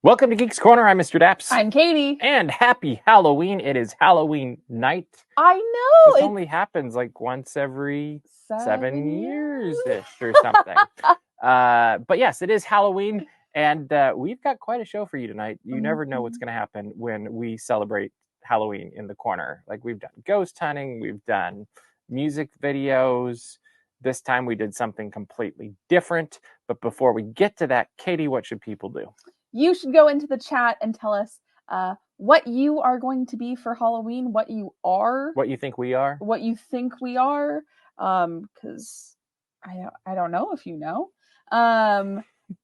Welcome to Geeks Corner. I'm Mr. Daps. I'm Katie. And happy Halloween. It is Halloween night. I know. This only happens like once every 7 years-ish or something. But yes, it is Halloween. And we've got quite a show for you tonight. You never know what's going to happen when we celebrate Halloween in the corner. Like, we've done ghost hunting. We've done music videos. This time we did something completely different. But before we get to that, Katie, what should people do? You should go into the chat and tell us what you are going to be for Halloween, what you are. What you think we are. What you think we are. Because I don't know if you know. And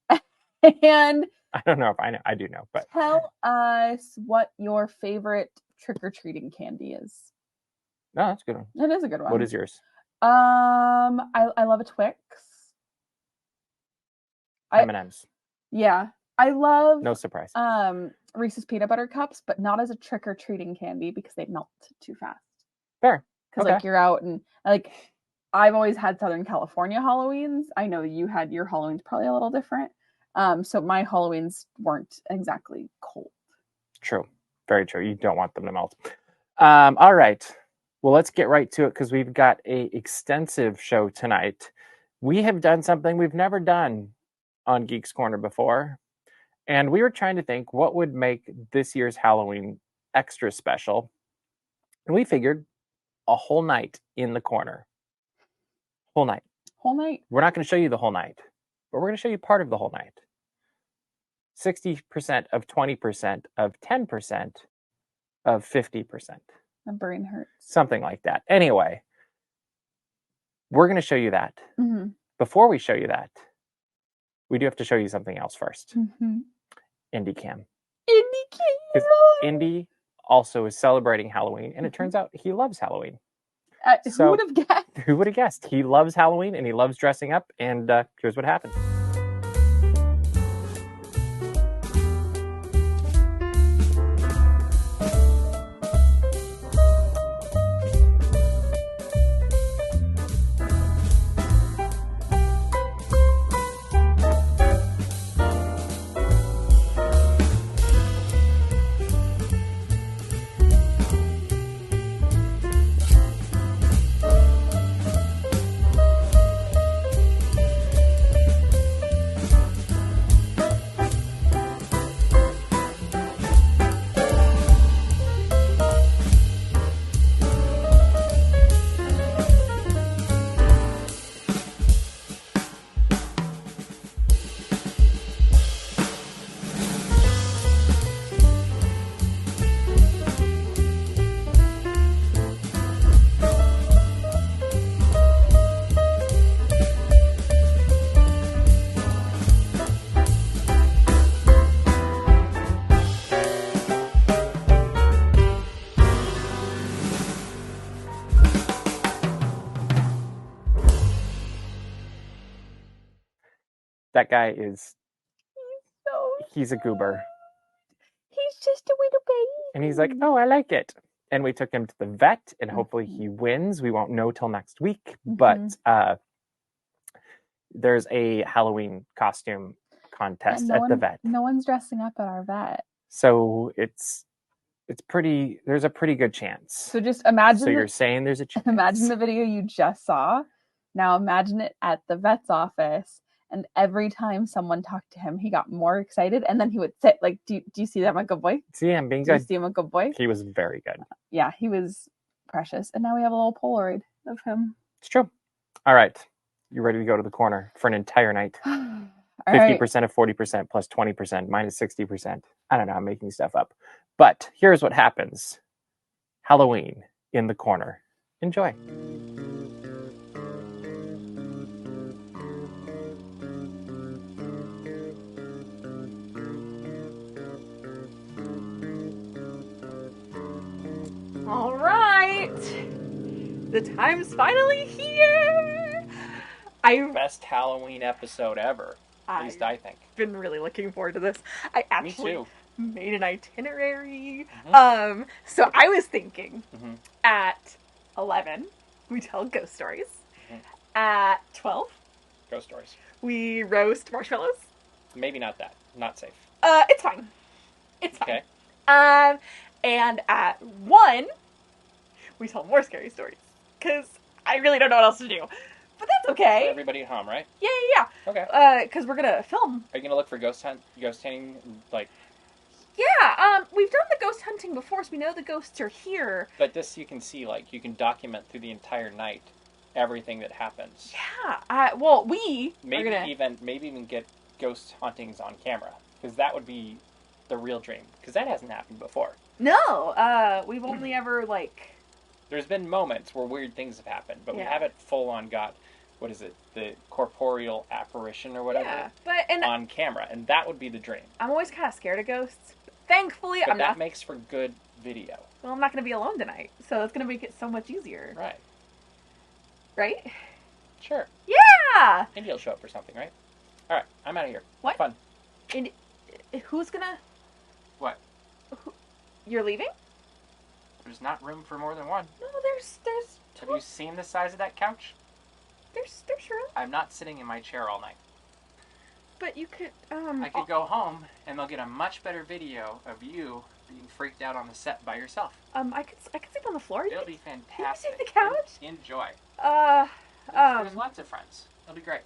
I don't know if I know. I do know, but tell us what your favorite trick-or-treating candy is. No, that's a good one. That is a good one. What is yours? I love a Twix. M&M's. Yeah. I love no surprise. Reese's peanut butter cups, but not as a trick-or-treating candy because they melt too fast. Fair. Because like you're out and like I've always had Southern California Halloweens. I know you had your Halloween's probably a little different. So my Halloweens weren't exactly cold. True. Very true. You don't want them to melt. All right. Well, let's get right to it because we've got an extensive show tonight. We have done something we've never done on Geeks Corner before. And we were trying to think what would make this year's Halloween extra special. And we figured a whole night in the corner. Whole night. Whole night. We're not going to show you the whole night, but we're going to show you part of the whole night. 60% of 20% of 10% of 50%. My brain hurts. Something like that. Anyway, we're going to show you that. Mm-hmm. Before we show you that, we do have to show you something else first. Mm-hmm. IndieCam. IndieCam. Indy also is celebrating Halloween, and it turns out he loves Halloween. Who would have guessed? Who would have guessed? He loves Halloween, and he loves dressing up, and here's what happened. That guy is... He's a goober. He's just a little baby. And he's like, oh, I like it. And we took him to the vet, and hopefully he wins. We won't know till next week. But there's a Halloween costume contest at the vet. No one's dressing up at our vet. So it's pretty... There's a pretty good chance. So just imagine... So you're saying there's a chance. Imagine the video you just saw. Now imagine it at the vet's office. And every time someone talked to him, he got more excited. And then he would sit like, do you see that, my good boy? See him being good. Do you see him, a good boy? He was very good. Yeah, he was precious. And now we have a little Polaroid of him. It's true. All right. You ready to go to the corner for an entire night? 50% of 40% plus 20% minus 60%. I don't know. I'm making stuff up. But here's what happens. Halloween in the corner. Enjoy. All right, the time's finally here. Best Halloween episode ever. At least I think. Been really looking forward to this. I actually Me too. Made an itinerary. Mm-hmm. So I was thinking at 11 we tell ghost stories. Mm-hmm. At 12 Ghost stories. we roast marshmallows. Maybe not that. Not safe. It's fine. It's fine. Okay. And at 1, we tell more scary stories. Because I really don't know what else to do. But that's okay. For everybody at home, right? Yeah. Okay. Because we're going to film. Are you going to look for ghost hunting, like... Yeah, we've done the ghost hunting before, so we know the ghosts are here. But this you can see, like, you can document through the entire night everything that happens. Yeah, well, we maybe are gonna... even get ghost hauntings on camera, because that would be the real dream, because that hasn't happened before. No, we've only ever, like... There's been moments where weird things have happened, but we haven't full-on got, what is it, the corporeal apparition or whatever, on camera, and that would be the dream. I'm always kind of scared of ghosts. Thankfully, but that makes for good video. Well, I'm not going to be alone tonight, so it's going to make it so much easier. Right. Right? Sure. Yeah! Indy will show up for something, right? Alright, I'm out of here. What? Have fun. And who's gonna... What? You're leaving? There's not room for more than one. No, there's... Have you seen the size of that couch? There's room. I'm not sitting in my chair all night. But you could, I could go home, and they'll get a much better video of you being freaked out on the set by yourself. I could sleep on the floor. It'll be fantastic. You can sleep on the couch? Enjoy. There's lots of friends. It'll be great.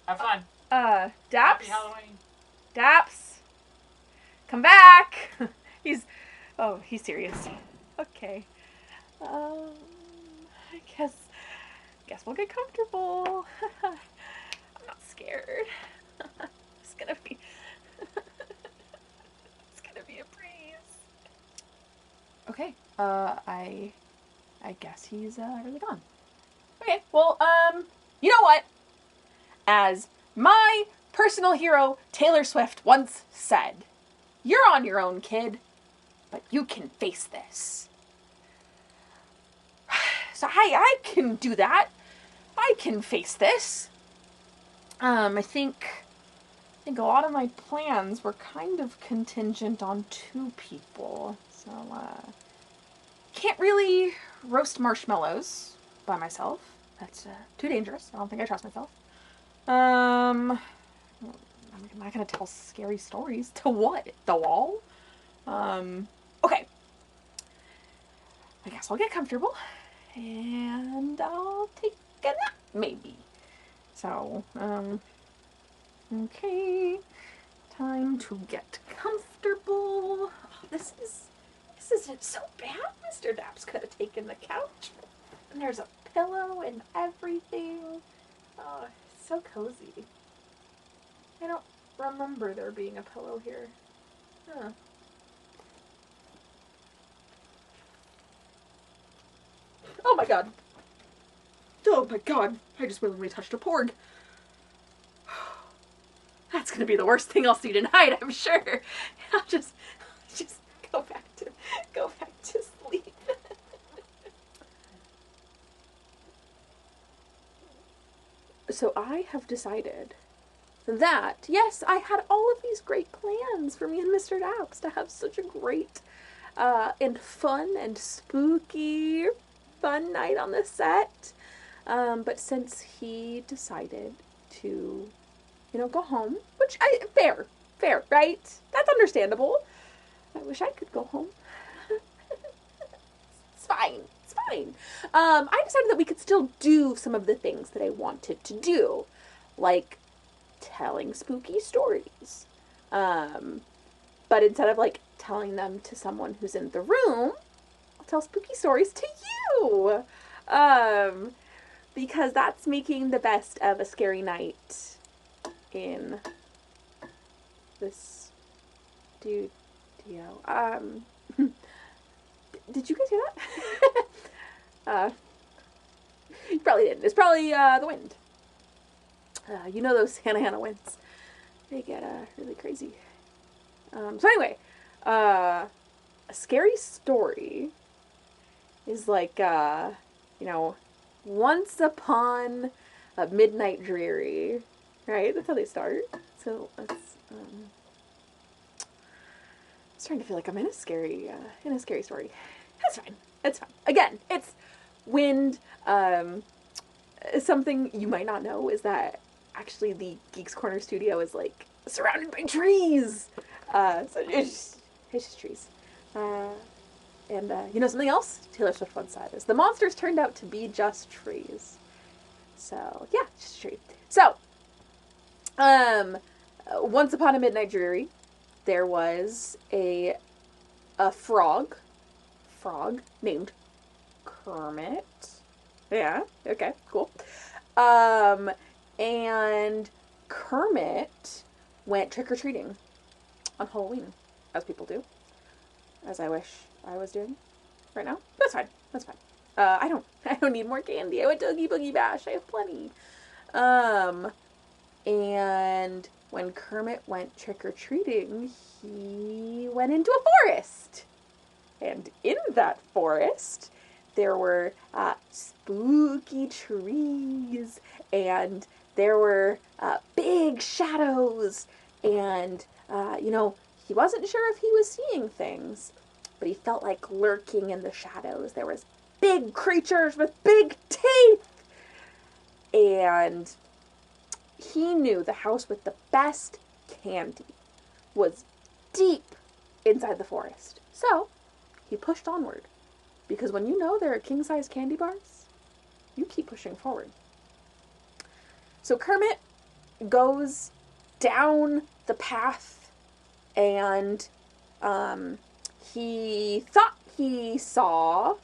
Have fun. Daps? Happy Halloween. Daps? Come back! He's serious. Okay. I guess we'll get comfortable. I'm not scared. It's gonna be a breeze. Okay. I guess he's really gone. Okay. Well, you know what? As my personal hero Taylor Swift once said, "You're on your own, kid, but you can face this." So I can do that. I can face this. I think a lot of my plans were kind of contingent on 2 people. So, can't really roast marshmallows by myself. That's too dangerous. I don't think I trust myself. I'm not gonna tell scary stories. To what? The wall? Okay. I guess I'll get comfortable. And I'll take a nap, maybe. So, okay. Time to get comfortable. Oh, this isn't so bad. Mr. Daps could have taken the couch. And there's a pillow and everything. Oh, it's so cozy. I don't remember there being a pillow here. Huh. Oh my god. Oh my god. I just willingly touched a porg. That's gonna be the worst thing I'll see tonight, I'm sure. I'll just go back to sleep. So I have decided that, yes, I had all of these great plans for me and Mr. Daps to have such a great and fun and spooky fun night on the set. But since he decided to, go home, which fair, right? That's understandable. I wish I could go home. It's fine. I decided that we could still do some of the things that I wanted to do, like telling spooky stories. But instead of telling them to someone who's in the room, I'll tell spooky stories to you. Because that's making the best of a scary night in this studio. Did you guys hear that? You probably didn't. It's probably the wind. You know those Hannah winds. They get really crazy. So anyway, a scary story is once upon a midnight dreary, right? That's how they start. So let's. I was trying to feel like I'm in a scary story. That's fine. It's fine. Again, it's wind. Something you might not know is that actually the Geeks Corner studio is surrounded by trees. So it's just trees. And you know something else Taylor Swift once said is the monsters turned out to be just trees. So yeah, just a tree. So, once upon a midnight dreary, there was a frog named Kermit. Yeah, okay, cool. And Kermit went trick-or-treating on Halloween, as people do. As I wish I was doing right now. That's fine. That's fine. I don't need more candy. I went to Oogie Boogie Bash. I have plenty. And when Kermit went trick-or-treating, he went into a forest. And in that forest, there were spooky trees, and there were big shadows, and, he wasn't sure if he was seeing things, but he felt like lurking in the shadows. There was big creatures with big teeth, and he knew the house with the best candy was deep inside the forest. So he pushed onward, because when you know there are king-size candy bars, you keep pushing forward. So Kermit goes down the path, and he thought he saw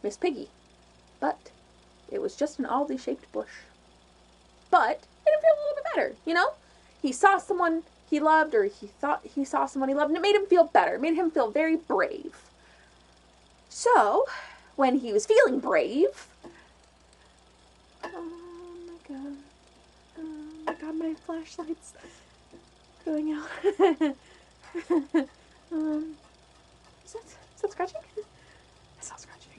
Miss Piggy, but it was just an oddly shaped bush. But it made him feel a little bit better, you know? He saw someone he loved, or he thought he saw someone he loved, and it made him feel better. It made him feel very brave. So, when he was feeling brave... Oh my god, my flashlight's going out. Is that scratching? It's not scratching.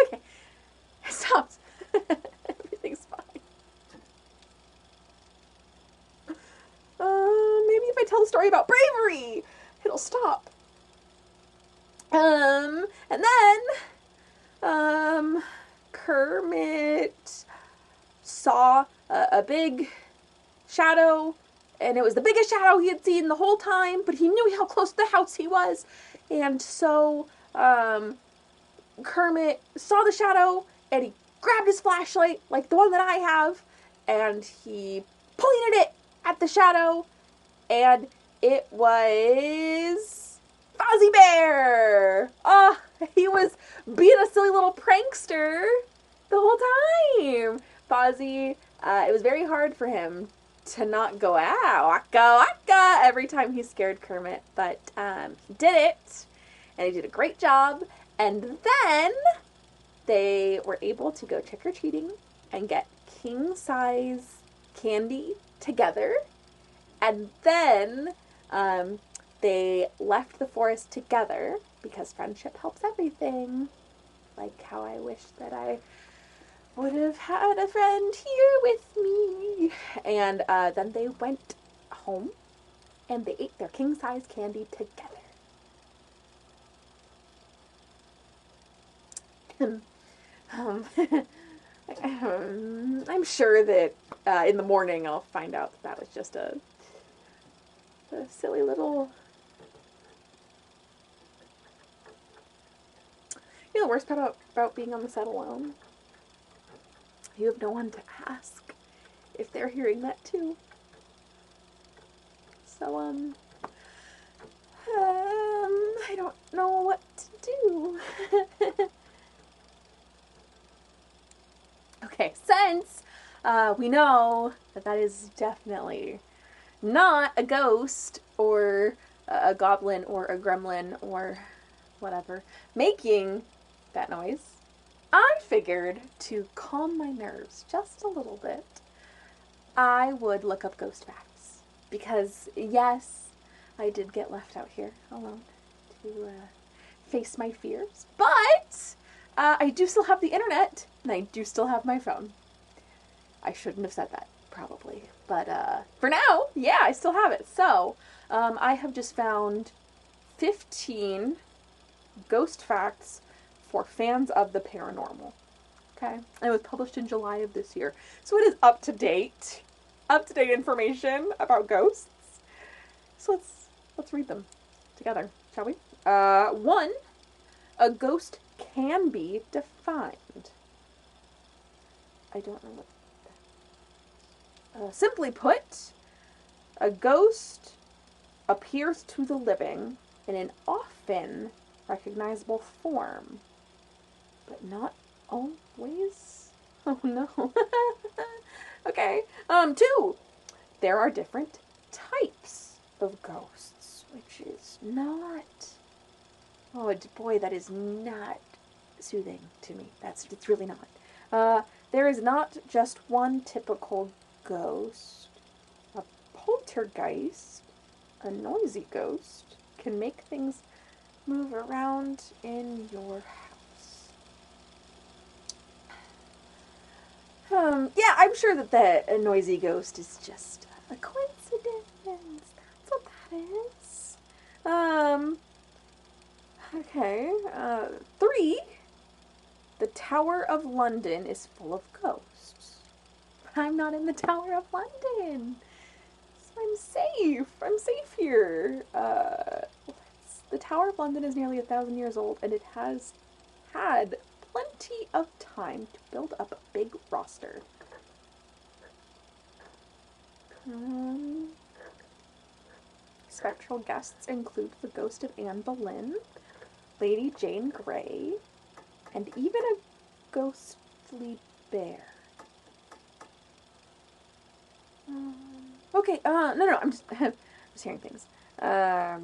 Okay, it stopped. Everything's fine. Maybe if I tell the story about bravery, it'll stop. And then, Kermit saw a big shadow, and it was the biggest shadow he had seen the whole time, but he knew how close to the house he was, and so, Kermit saw the shadow, and he grabbed his flashlight, like the one that I have, and he pointed it at the shadow, and it was Fozzie Bear! He was being a silly little prankster the whole time. Fozzie, it was very hard for him to not go, waka, waka, every time he scared Kermit, but he did it, and he did a great job, and then they were able to go trick-or-treating and get king-size candy together, and then they left the forest together, because friendship helps everything, like how I wish that I would have had a friend here with me. And then they went home, and they ate their king-size candy together. I'm sure that in the morning I'll find out that was just a silly little... You know the worst part about being on the set alone? You have no one to ask if they're hearing that too. So, I don't know what to do. Okay, since we know that is definitely not a ghost or a goblin or a gremlin or whatever making that noise, I figured to calm my nerves just a little bit, I would look up ghost facts. Because, yes, I did get left out here alone to face my fears. But I do still have the internet, and I do still have my phone. I shouldn't have said that, probably. But for now, yeah, I still have it. So, I have just found 15 ghost facts for fans of the paranormal. Okay. And it was published in July of this year. So it is up to date. Up to date information about ghosts. So let's read them together, shall we? 1. A ghost can be defined. I don't know what. Simply put, a ghost appears to the living in an often recognizable form, but not always. Oh no. Okay. 2. There are different types of ghosts, which is not. Oh boy, that is not soothing to me. It's really not. There is not just one typical ghost. A poltergeist, a noisy ghost, can make things move around in your house. Yeah, I'm sure that a noisy ghost is just a coincidence. That's what that is. Okay. 3. The Tower of London is full of ghosts. I'm not in the Tower of London. So I'm safe. I'm safe here. The Tower of London is nearly 1,000 years old, and it has had plenty of time to build up a big roster. Spectral guests include the ghost of Anne Boleyn, Lady Jane Grey, and even a ghostly bear. Okay, no, I'm just, just hearing things. I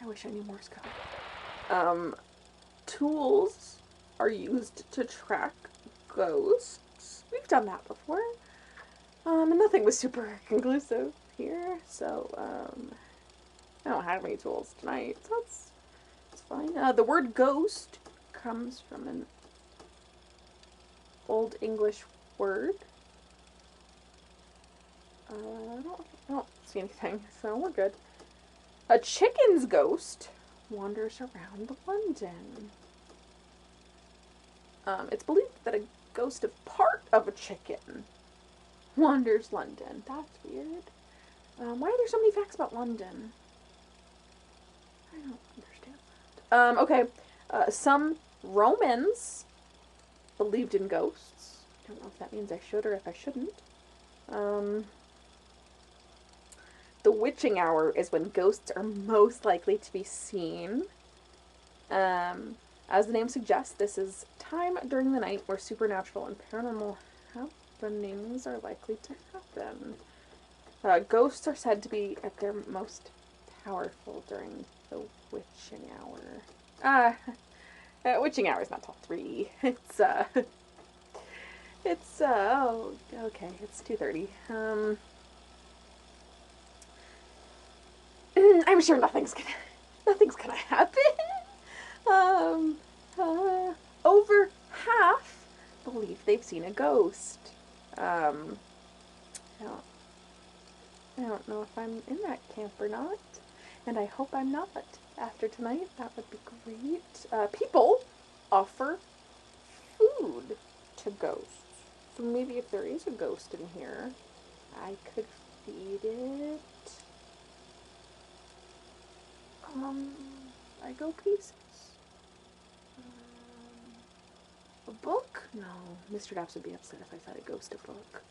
wish I knew Morse code. Tools are used to track ghosts. We've done that before. And nothing was super conclusive here, so, I don't have any tools tonight, so that's fine. The word ghost comes from an Old English word. I don't see anything, so we're good. A chicken's ghost wanders around London. It's believed that a ghost of part of a chicken wanders London. That's weird. Why are there so many facts about London? I don't understand that. Okay. Some Romans believed in ghosts. I don't know if that means I should or if I shouldn't. The witching hour is when ghosts are most likely to be seen. As the name suggests, this is time during the night where supernatural and paranormal happenings are likely to happen. Ghosts are said to be at their most powerful during the witching hour. Witching hour is not till 3. Oh, okay, it's 2:30. I'm sure nothing's gonna happen. Over half believe they've seen a ghost. I don't know if I'm in that camp or not, and I hope I'm not. After tonight, that would be great. People offer food to ghosts. So maybe if there is a ghost in here, I could feed it. Lego pieces? A book? No. Mr. Daps would be upset if I fed a ghost a book.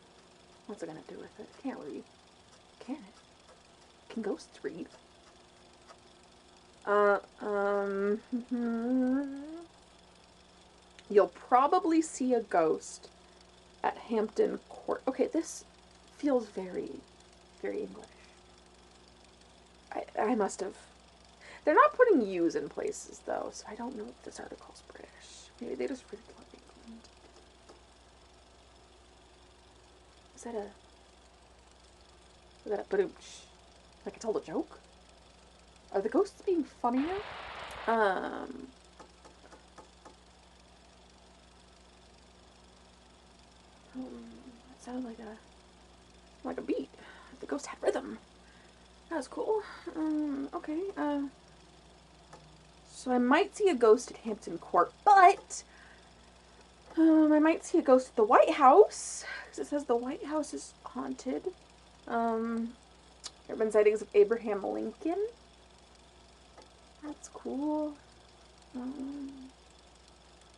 What's it gonna do with it? Can't read. Can it? Can ghosts read? You'll probably see a ghost at Hampton Court. Okay, this feels very, very English. I must have. They're not putting U's in places, though, so I don't know if this article's British. Maybe they just really love England. Is that a badooch? Like I told a joke? Are the ghosts being funny now? That sounded like a beat. The ghost had rhythm. That was cool. Okay, So I might see a ghost at Hampton Court, but I might see a ghost at the White House, because it says the White House is haunted. There have been sightings of Abraham Lincoln. That's cool.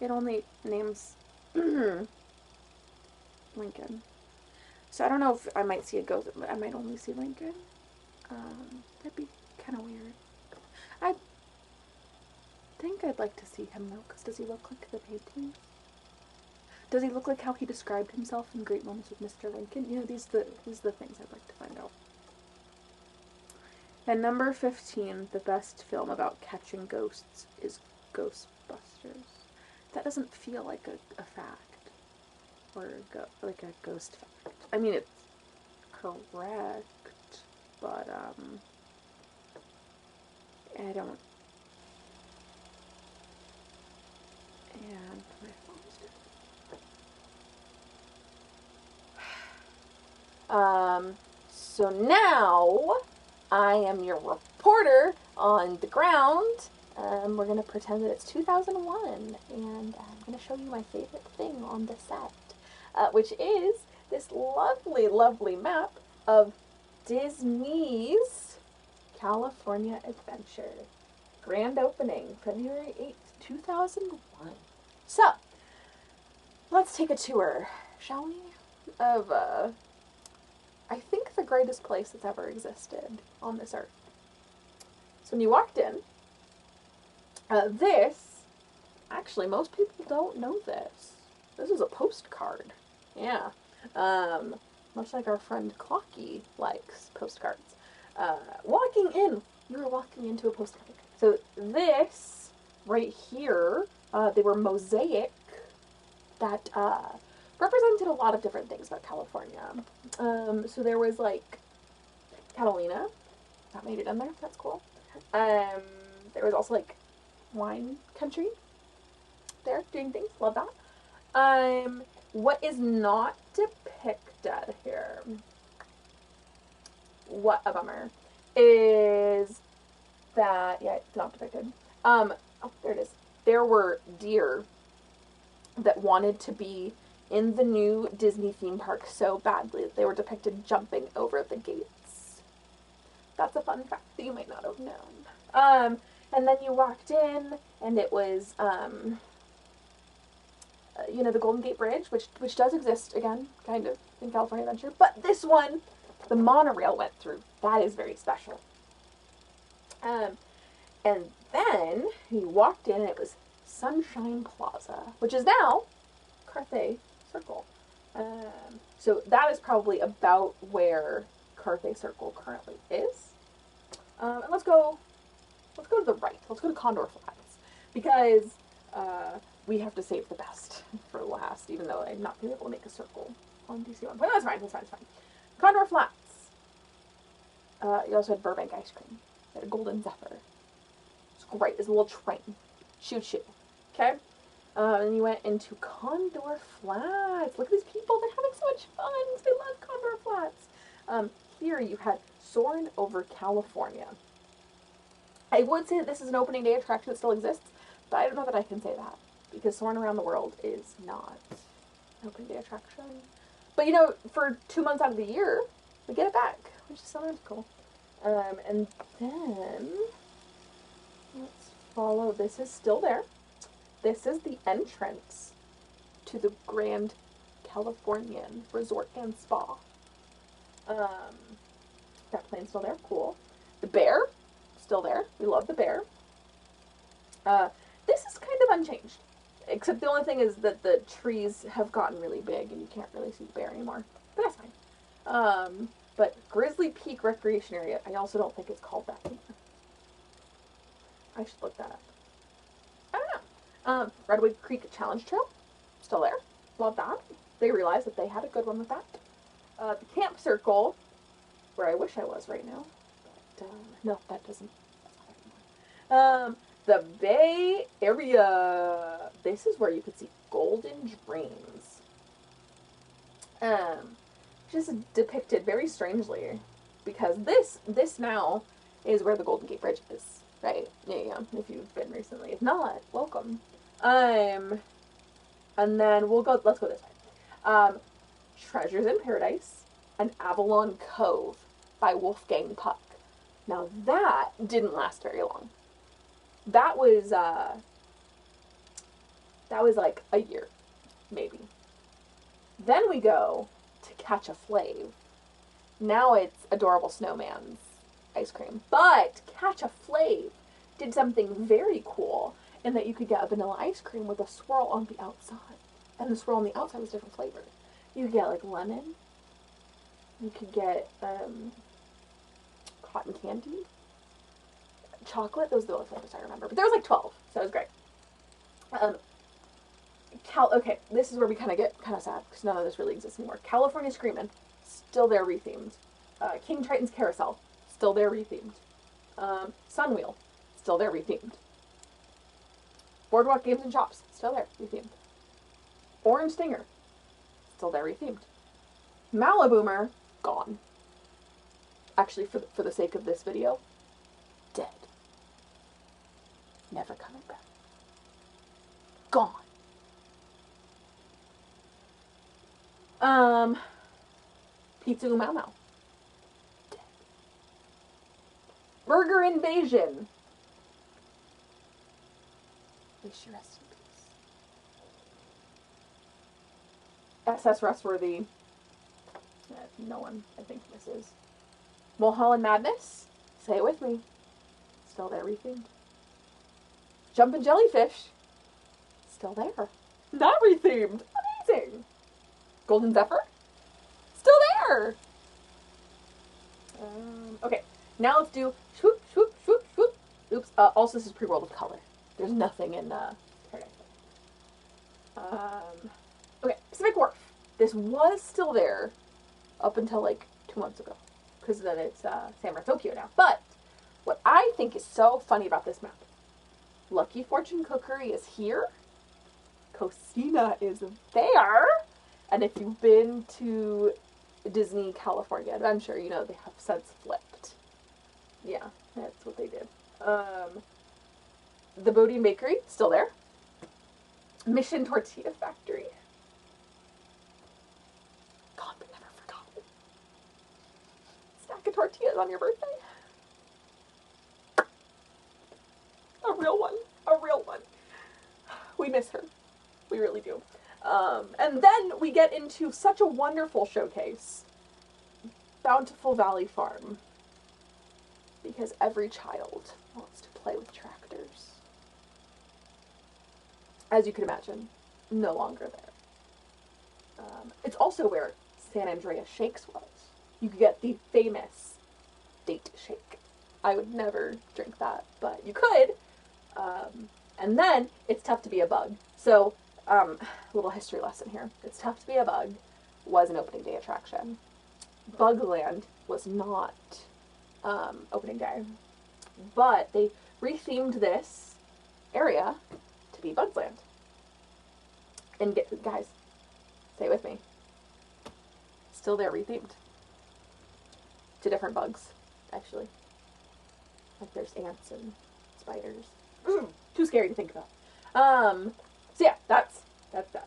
It only names Lincoln. So I don't know if I might see a ghost. I might only see Lincoln. That'd be kind of weird. I think I'd like to see him though, because does he look like the painting? Does he look like how he described himself in Great Moments with Mr. Lincoln? You know, these are the things I'd like to find out. And number 15, the best film about catching ghosts is Ghostbusters. That doesn't feel like a fact. Or like a ghost fact. I mean, it's correct, but, I don't... And my phone's dead. So now I am your reporter on the ground. We're going to pretend that it's 2001, and I'm going to show you my favorite thing on the set, which is this lovely, lovely map of Disney's California Adventure. Grand opening, February 8th, 2001. So, let's take a tour, shall we? Of, I think the greatest place that's ever existed on this earth. So when you walked in, actually most people don't know this. This is a postcard. Yeah. Much like our friend Clocky likes postcards. Walking in, you were walking into a postcard. So this, right here, they were mosaic that, represented a lot of different things about California. So there was, like, Catalina. That made it in there. That's cool. There was also, like, wine country there doing things. Love that. What is not depicted here, what a bummer, is that, yeah, it's not depicted. Oh, there it is. There were deer that wanted to be in the new Disney theme park so badly that they were depicted jumping over the gates. That's a fun fact that you might not have known. And then you walked in, and it was, you know, the Golden Gate Bridge, which does exist, again, kind of, in California Adventure. But this one, the monorail went through. That is very special. And then you walked in, and it was Sunshine Plaza, which is now Carthay Circle. So that is probably about where Carthay Circle currently is. And let's go to the right. Let's go to Condor Flats, because we have to save the best for last, even though I'm not going to be able to make a circle on DC1. But that's fine. Condor Flats. You also had Burbank ice cream. You had a Golden Zephyr. It's great. It's a little train. Choo-choo. Okay? And you went into Condor Flats. Look at these people. They're having so much fun. They love Condor Flats. Here you had Soarin' Over California. I would say that this is an opening day attraction that still exists, but I don't know that I can say that, because Soarin' Around the World is not an opening day attraction. But, you know, for 2 months out of the year, we get it back, which is sometimes cool. And then, let's follow. This is still there. This is the entrance to the Grand Californian Resort and Spa. That plane's still there. Cool. The bear, still there. We love the bear. This is kind of unchanged, except the only thing is that the trees have gotten really big and you can't really see the bear anymore. But that's fine. But Grizzly Peak Recreation Area, I also don't think it's called that anymore. I should look that up. I don't know. Redwood Creek Challenge Trail, still there. Love that. They realized that they had a good one with that. The Camp Circle, where I wish I was right now. But, no, that doesn't. The Bay Area. This is where you could see Golden Dreams. Just depicted very strangely, because this now is where the Golden Gate Bridge is. Right. Yeah. If you've been recently. If not, welcome. And then let's go this way. Treasures in Paradise and Avalon Cove by Wolfgang Puck. Now that didn't last very long. That was like a year, maybe. Then we go to Catch a Flave. Now it's Adorable Snowman's ice cream. But Catch a Flave did something very cool in that you could get a vanilla ice cream with a swirl on the outside. And the swirl on the outside was different flavors. You could get like lemon. You could get cotton candy. Chocolate. Those are the only flavors I remember. But there was like 12, so it was great. Okay, this is where we kind of get kind of sad because none of this really exists anymore. California Screamin', still there rethemed. King Triton's Carousel, still there rethemed. Sunwheel, still there rethemed. Boardwalk Games and Shops, still there rethemed. Orange Stinger, still there rethemed. Maliboomer, gone. Actually, for the sake of this video, dead. Never coming back. Gone. Pizza Mau Mau. Dead. Burger Invasion. May she rest in peace. SS Rustworthy. No one, I think, misses. Mulholland Madness. Say it with me. Still there, rethemed. Jumpin' Jellyfish. Still there. Not rethemed. Amazing. Golden Zephyr. Still there. Okay, now let's do swoop, swoop, swoop, swoop. Oops. Also, this is Pre-World of Color. There's nothing in Paradise. Okay, Pacific Wharf. This was still there up until like 2 months ago, because then it's San Francisco now. But what I think is so funny about this map, Lucky Fortune Cookery is here, Cocina is there, and if you've been to Disney California Adventure, you know they have since flipped. Yeah, that's what they did. The Bodine Bakery, still there. Mission Tortilla Factory. God, but never forgotten. Stack of tortillas on your birthday. A real one. A real one. We miss her. We really do. And then we get into such a wonderful showcase. Bountiful Valley Farm. Because every child wants to play with tractors. As you can imagine, no longer there. It's also where San Andreas Shakes was. You could get the famous date shake. I would never drink that, but you could. And then, it's tough to be a bug. So, a little history lesson here. It's Tough to Be a Bug was an opening day attraction. Bugland was not opening day. But they rethemed this area to be Bugsland. And guys, say it with me. Still there, rethemed. To different bugs, actually. Like there's ants and spiders. Too scary to think about. So yeah, that's that.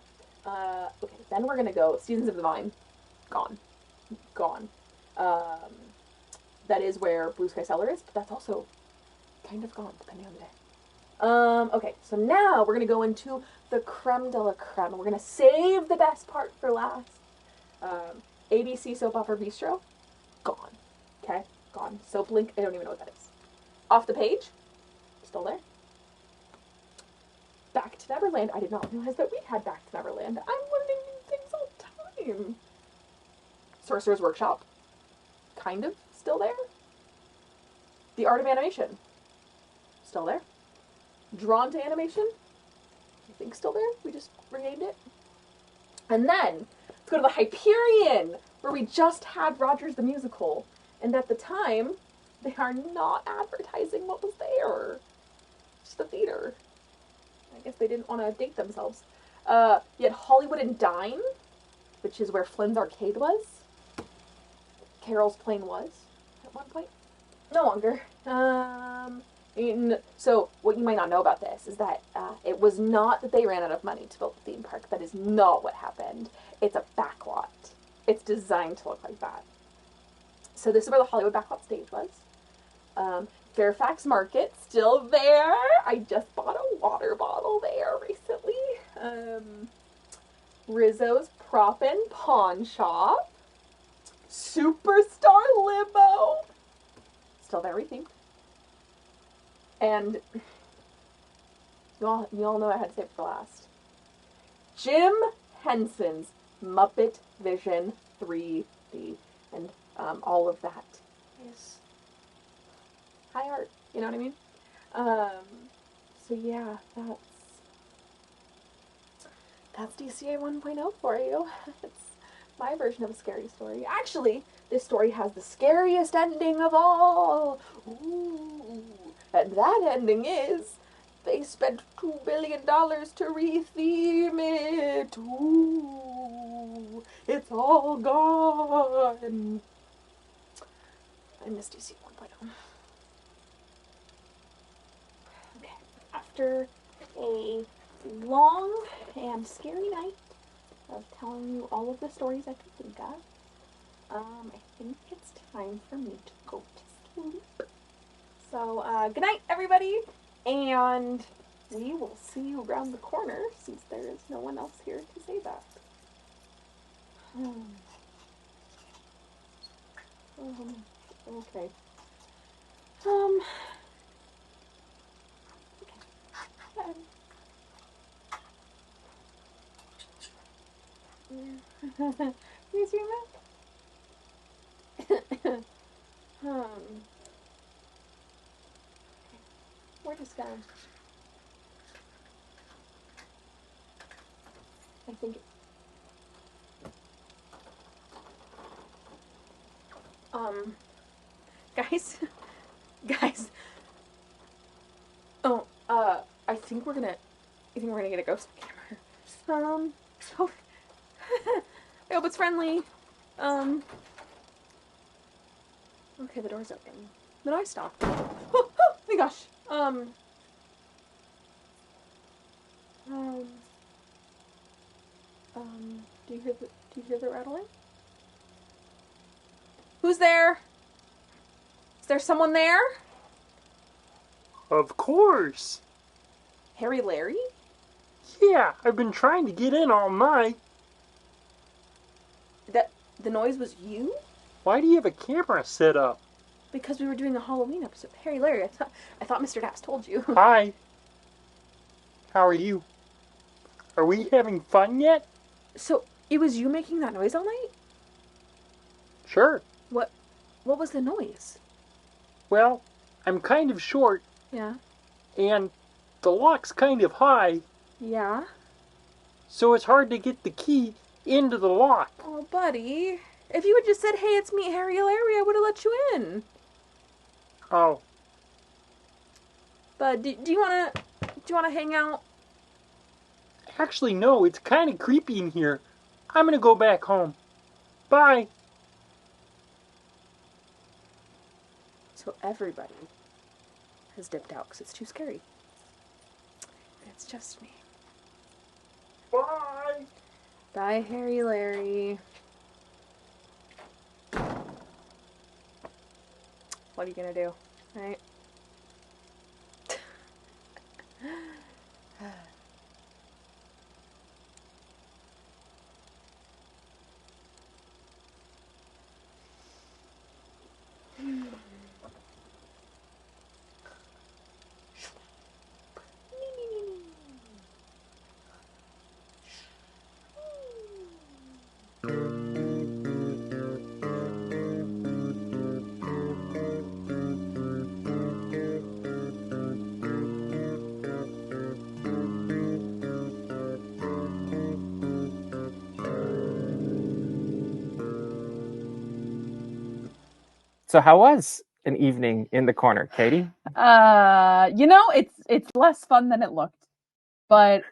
Okay, then we're gonna go Seasons of the Vine. Gone. That is where Blue Sky Cellar is, but that's also kind of gone, depending on the day. Okay, so now we're gonna go into the creme de la creme. We're gonna save the best part for last. ABC Soap Opera Bistro. Gone. Okay, gone. Soap Link, I don't even know what that is. Off the Page. Still there. Back to Neverland. I did not realize that we had Back to Neverland. I'm learning new things all the time. Sorcerer's Workshop. Kind of still there. The Art of Animation. Still there. Drawn to Animation. I think still there. We just renamed it. And then, let's go to the Hyperion, where we just had Rogers the Musical. And at the time, they are not advertising what was there. Just the theater. I guess they didn't want to date themselves. You had Hollywood and Dine, which is where Flynn's Arcade was. Carol's Plane was, at one point. No longer. So what you might not know about this is that it was not that they ran out of money to build the theme park. That is not what happened. It's a backlot. It's designed to look like that. So this is where the Hollywood backlot stage was. Fairfax Market, still there. I just bought a water bottle there recently. Rizzo's Prop and Pawn Shop. Superstar Limo. Still very themed. And you all know I had to save it for last. Jim Henson's Muppet Vision 3D. And all of that is high art. You know what I mean? So yeah, that's DCA 1.0 for you. It's my version of a scary story. Actually, this story has the scariest ending of all. Ooh. And that ending is they spent $2 billion to retheme it. Ooh. It's all gone. I miss DCA 1.0. Okay. After a long and scary night of telling you all of the stories I could think of, I think it's time for me to go to sleep. So, good night, everybody, and we will see you around the corner since there is no one else here to say that. Okay. Here's your map. We're just gonna. I think. Guys, guys. Oh, I think we're gonna get a ghost camera. So I hope it's friendly. Okay, the door's open. The noise stopped. Oh my gosh. Do you hear the rattling? Who's there? Is there someone there? Of course. Harry Larry? Yeah, I've been trying to get in all night. The noise was you? Why do you have a camera set up? Because we were doing a Halloween episode. Harry Larry, I thought Mr. Daps told you. Hi. How are you? Are we having fun yet? So, it was you making that noise all night? Sure. What was the noise? Well, I'm kind of short. Yeah. And the lock's kind of high. Yeah. So it's hard to get the key into the lock. Oh, buddy. If you had just said, hey, it's me, Harry Larry, I would have let you in. Oh. But do you wanna hang out? Actually, no, it's kind of creepy in here. I'm gonna go back home. Bye. So everybody has dipped out because it's too scary. And it's just me. Bye. Bye, Harry Larry. What are you gonna do, right? So how was an evening in the corner, Katie? It's less fun than it looked, but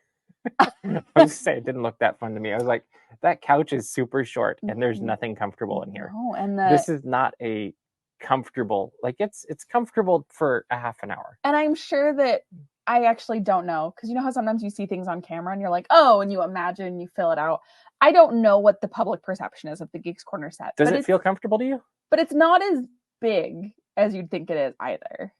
I was saying it didn't look that fun to me. I was like, that couch is super short and there's nothing comfortable in here. No, and this is not a comfortable. Like it's comfortable for a half an hour. And I'm sure that I actually don't know, because you know how sometimes you see things on camera and you're like, oh, and you imagine, you fill it out. I don't know what the public perception is of the Geeks Corner set. Does it feel comfortable to you? But it's not as big as you'd think it is either.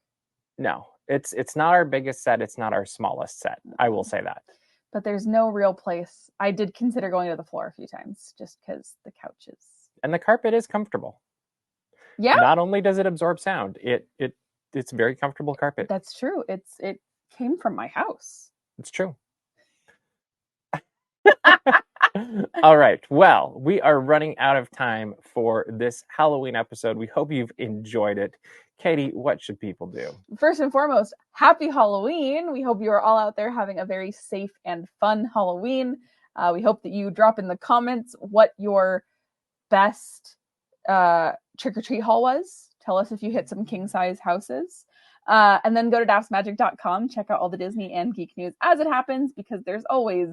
No, it's not our biggest set. It's not our smallest set. I will say that. But there's no real place. I did consider going to the floor a few times just because the couches. And the carpet is comfortable. Yeah. Not only does it absorb sound, it's very comfortable carpet. That's true. It came from my house. It's true. All right. Well, we are running out of time for this Halloween episode. We hope you've enjoyed it. Katie, what should people do? First and foremost, happy Halloween. We hope you are all out there having a very safe and fun Halloween. We hope that you drop in the comments what your best trick-or-treat haul was. Tell us if you hit some king-size houses. And then go to dapsmagic.com. Check out all the Disney and geek news as it happens, because there's always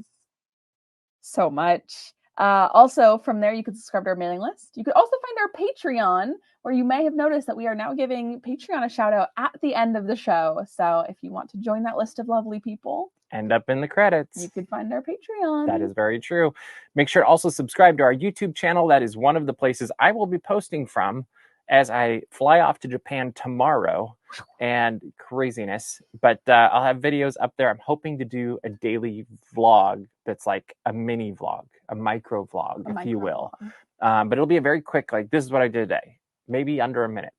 so much. Also, from there, you can subscribe to our mailing list. You could also find our Patreon, where you may have noticed that we are now giving Patreon a shout out at the end of the show. So if you want to join that list of lovely people, end up in the credits, you could find our Patreon. That is very true. Make sure to also subscribe to our YouTube channel. That is one of the places I will be posting from as I fly off to Japan tomorrow, and craziness. But I'll have videos up there. I'm hoping to do a daily vlog that's like a mini vlog, a micro vlog, if you will. But it'll be a very quick, like, this is what I did today. Maybe under a minute.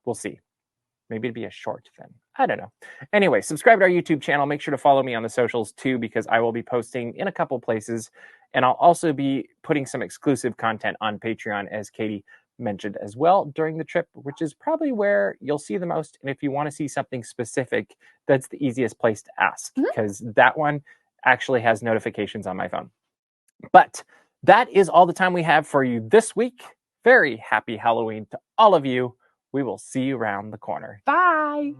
We'll see. Maybe it'd be a short thing. I don't know. Anyway, subscribe to our YouTube channel. Make sure to follow me on the socials too, because I will be posting in a couple places. And I'll also be putting some exclusive content on Patreon, as Katie mentioned as well, during the trip, which is probably where you'll see the most. And if you want to see something specific, that's the easiest place to ask, because that one actually has notifications on my phone. But that is all the time we have for you this week. Very happy Halloween to all of you. We will see you around the corner. Bye.